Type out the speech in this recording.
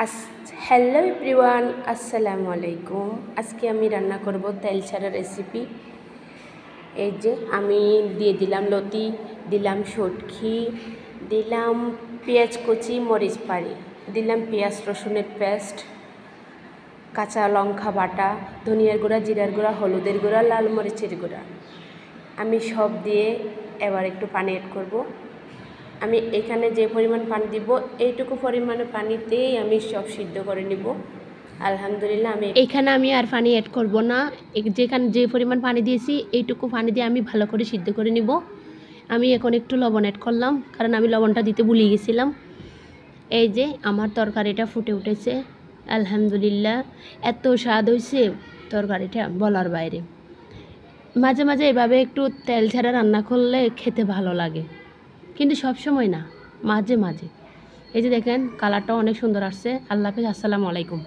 আস hello everyone, আসসালামু আলাইকুম। আজকে আমি রান্না করব তেল ছাড়া রেসিপি। এই যে আমি দিয়ে দিলাম লতি, দিলাম সটকি, দিলাম পেঁয়াজ কুচি, মরিচ পাড়ি, দিলাম পেঁয়াজ রসুনের পেস্ট, কাঁচা লঙ্কা বাটা, ধনিয়ার গুঁড়া, জিরার গুঁড়া, হলুদের গুঁড়া, লাল মরিচের গুঁড়া। আমি সব দিয়ে এবার একটু পানি অ্যাড করব। আমি এখানে যে পরিমাণ পানি দিব এইটুকু পরিমাণে পানিতেই আমি সব সিদ্ধ করে নিব। আলহামদুলিল্লাহ এখানে আমি আর পানি অ্যাড করব না। যেখানে যে পরিমাণ পানি দিয়েছি এইটুকু পানি দিয়ে আমি ভালো করে সিদ্ধ করে নিব। আমি এখন একটু লবণ অ্যাড করলাম, কারণ আমি লবণটা দিতে ভুলে গেছিলাম। এই যে আমার তরকারিটা ফুটে উঠেছে। আলহামদুলিল্লাহ এত স্বাদ হয়েছে তরকারিটা বলার বাইরে। মাঝে মাঝে এভাবে একটু তেল ছাড়া রান্না করলে খেতে ভালো লাগে, কিন্তু সব সময় না, মাঝে মাঝে। এই যে দেখেন কালারটাও অনেক সুন্দর আসছে। আল্লাহ হাফেজ, আসসালামু আলাইকুম।